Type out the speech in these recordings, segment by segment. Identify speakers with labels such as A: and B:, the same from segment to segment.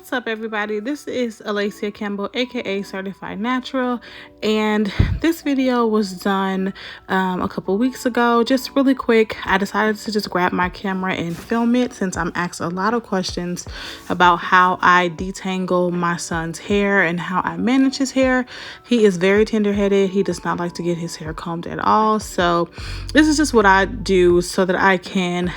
A: What's up, everybody? This is Alacia Campbell, aka Certified Natural, and this video was done a couple weeks ago. Just really quick, I decided to just grab my camera and film it since I'm asked a lot of questions about how I detangle my son's hair and how I manage his hair. He is very tender-headed. He does not like to get his hair combed at all, so this is just what I do so that I can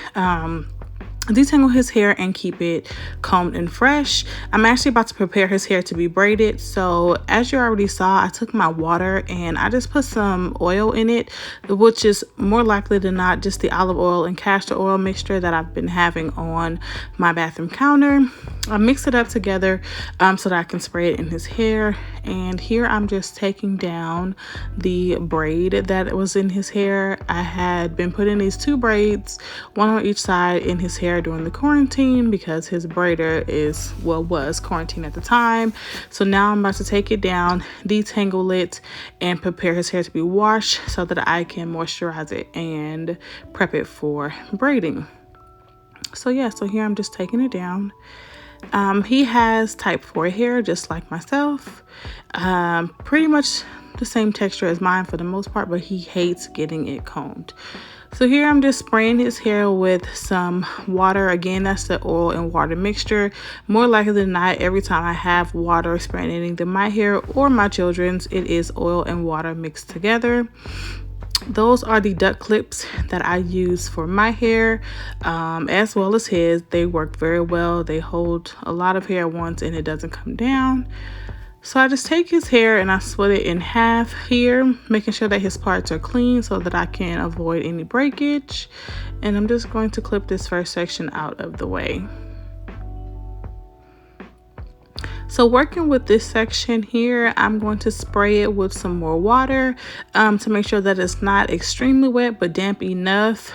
A: detangle his hair and keep it combed and fresh. I'm actually about to prepare his hair to be braided. So as you already saw, I took my water and I just put some oil in it, which is more likely than not just the olive oil and castor oil mixture that I've been having on my bathroom counter. I mix it up together so that I can spray it in his hair. And here I'm just taking down the braid that was in his hair. I had been putting these two braids, one on each side, in his hair during the quarantine because his braider was quarantine at the time. So now I'm about to take it down, detangle it, and prepare his hair to be washed so that I can moisturize it and prep it for braiding. So yeah, so here I'm just taking it down. He has type 4 hair just like myself, pretty much the same texture as mine for the most part, but he hates getting it combed. So here I'm just spraying his hair with some water. Again, that's the oil and water mixture. More likely than not, every time I have water spraying anything, my hair or my children's, it is oil and water mixed together. Those are the duck clips that I use for my hair, as well as his. They work very well. They hold a lot of hair at once and it doesn't come down. So I just take his hair and I split it in half here, making sure that his parts are clean so that I can avoid any breakage. And I'm just going to clip this first section out of the way. So working with this section here, I'm going to spray it with some more water to make sure that it's not extremely wet but damp enough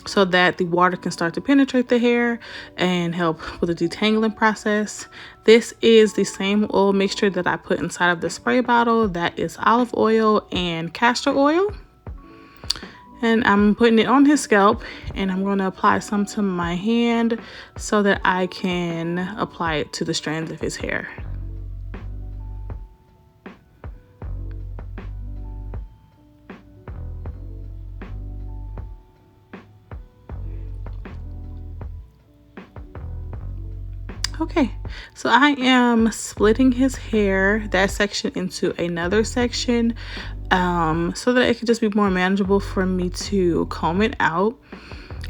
A: so that the water can start to penetrate the hair and help with the detangling process. This is the same oil mixture that I put inside of the spray bottle. That is olive oil and castor oil. And I'm putting it on his scalp and I'm going to apply some to my hand so that I can apply it to the strands of his hair. Okay, so I am splitting his hair, that section, into another section so that it could just be more manageable for me to comb it out.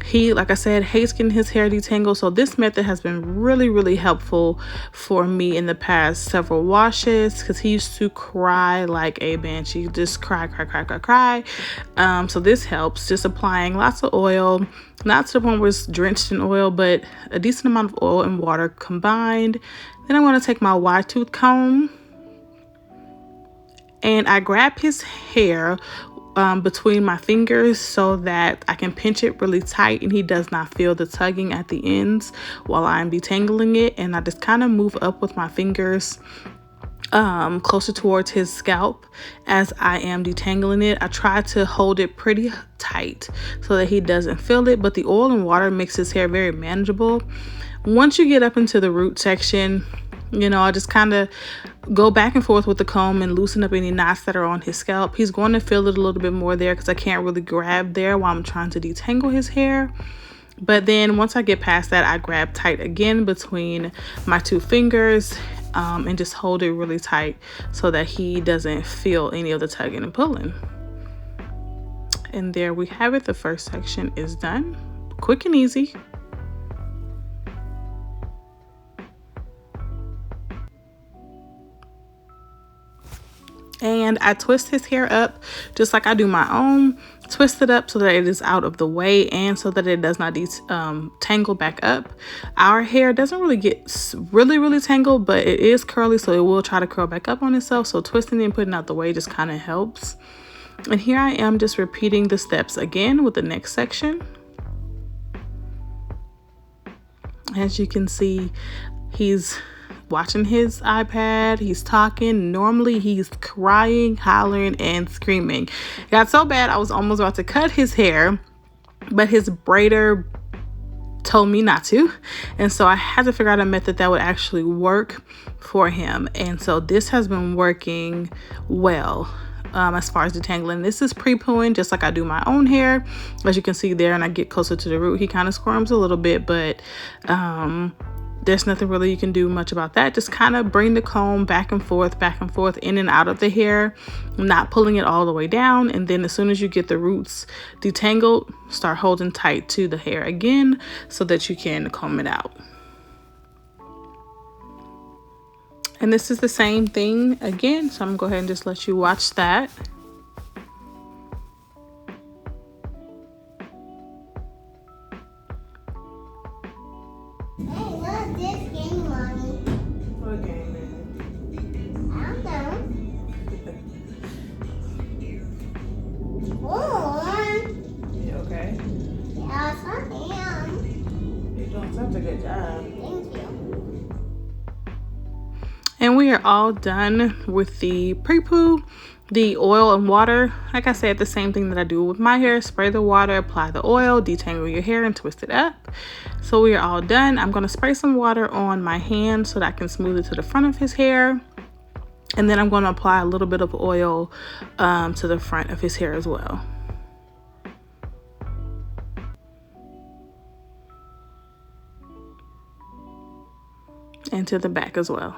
A: He, like I said, hates getting his hair detangled, so this method has been really helpful for me in the past several washes because he used to cry like a banshee, just cry. So this helps, just applying lots of oil, not to the point where it's drenched in oil, but a decent amount of oil and water combined. Then I'm going to take my wide tooth comb and I grab his hair between my fingers so that I can pinch it really tight and he does not feel the tugging at the ends while I'm detangling it. And I just kind of move up with my fingers closer towards his scalp as I am detangling it. I try to hold it pretty tight so that he doesn't feel it, but the oil and water makes his hair very manageable. Once you get up into the root section, you know, I just kind of go back and forth with the comb and loosen up any knots that are on his scalp. He's going to feel it a little bit more there because I can't really grab there while I'm trying to detangle his hair. But then once I get past that, I grab tight again between my two fingers and just hold it really tight so that he doesn't feel any of the tugging and pulling. And there we have it. The first section is done. Quick and easy. And I twist his hair up just like I do my own. Twist it up so that it is out of the way and so that it does not tangle back up. Our hair doesn't really get really tangled, but it is curly, so it will try to curl back up on itself. So twisting it and putting it out the way just kind of helps. And here I am just repeating the steps again with the next section. As you can see, he's watching his iPad, he's talking. Normally he's crying, hollering, and screaming. It got so bad I was almost about to cut his hair, but his braider told me not to. And so I had to figure out a method that would actually work for him. And so this has been working well. As far as detangling, this is pre-pooing just like I do my own hair. As you can see there, and I get closer to the root, he kind of squirms a little bit, but there's nothing really you can do much about that. Just kind of bring the comb back and forth, in and out of the hair, not pulling it all the way down. And then as soon as you get the roots detangled, start holding tight to the hair again so that you can comb it out. And this is the same thing again, so I'm gonna go ahead and just let you watch that. And we are all done with the pre-poo, the oil and water. Like I said, the same thing that I do with my hair. Spray the water, apply the oil, detangle your hair and twist it up. So we are all done. I'm going to spray some water on my hand so that I can smooth it to the front of his hair. And then I'm going to apply a little bit of oil to the front of his hair as well. And to the back as well.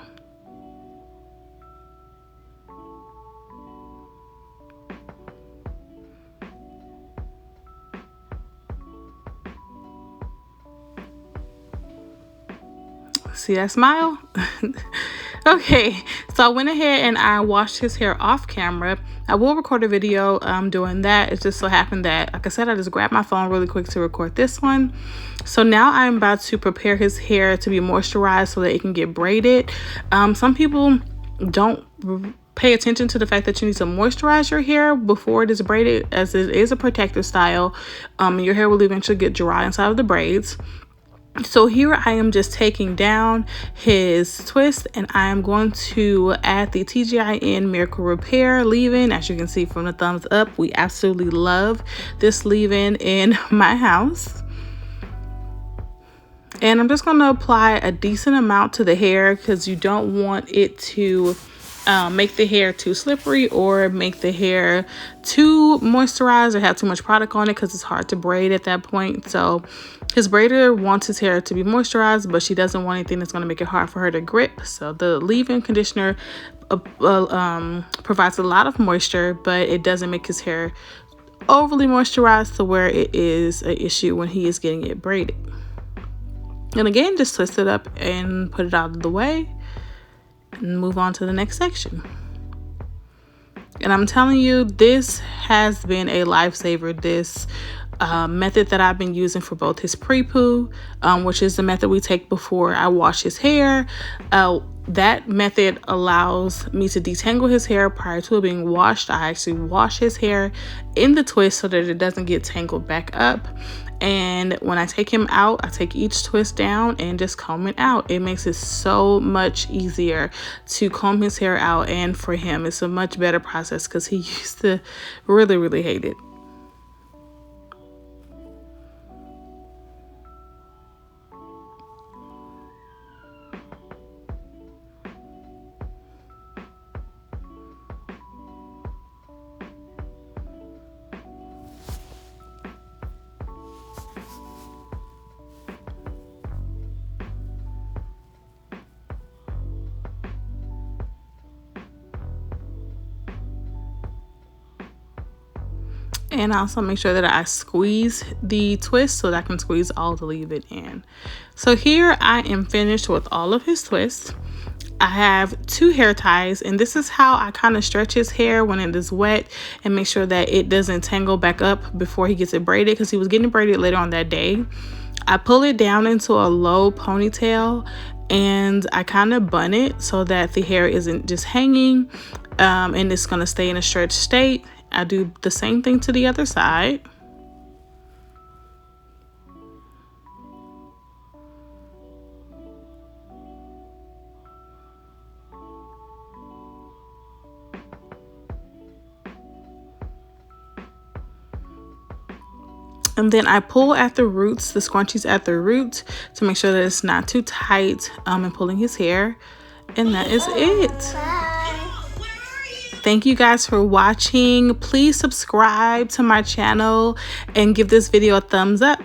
A: See that smile? Okay, so I went ahead and I washed his hair off camera. I will record a video doing that. It just so happened that, like I said, I just grabbed my phone really quick to record this one. So now I'm about to prepare his hair to be moisturized so that it can get braided. Some people don't pay attention to the fact that you need to moisturize your hair before it is braided, as it is a protective style. Your hair will eventually get dry inside of the braids. So here I am just taking down his twist, and I am going to add the TGIN Miracle Repair leave-in. As you can see from the thumbs up, we absolutely love this leave-in in my house. And I'm just going to apply a decent amount to the hair because you don't want it to make the hair too slippery or make the hair too moisturized or have too much product on it, because it's hard to braid at that point. So his braider wants his hair to be moisturized, but she doesn't want anything that's going to make it hard for her to grip. So the leave-in conditioner provides a lot of moisture, but it doesn't make his hair overly moisturized to where it is an issue when he is getting it braided. And again, just twist it up and put it out of the way and move on to the next section. And I'm telling you, this has been a lifesaver. This method that I've been using for both his pre-poo, which is the method we take before I wash his hair. That method allows me to detangle his hair prior to it being washed. I actually wash his hair in the twist so that it doesn't get tangled back up. And when I take him out, I take each twist down and just comb it out. It makes it so much easier to comb his hair out, and for him it's a much better process because he used to really hate it. And I also make sure that I squeeze the twist so that I can squeeze all the leave-in in. So here I am finished with all of his twists. I have 2 hair ties, and this is how I kind of stretch his hair when it is wet and make sure that it doesn't tangle back up before he gets it braided, because he was getting braided later on that day. I pull it down into a low ponytail and I kind of bun it so that the hair isn't just hanging and it's going to stay in a stretched state. I do the same thing to the other side. And then I pull at the roots, the scrunchies at the root, to make sure that it's not too tight and pulling his hair. And that is it. Thank you guys for watching. Please subscribe to my channel and give this video a thumbs up.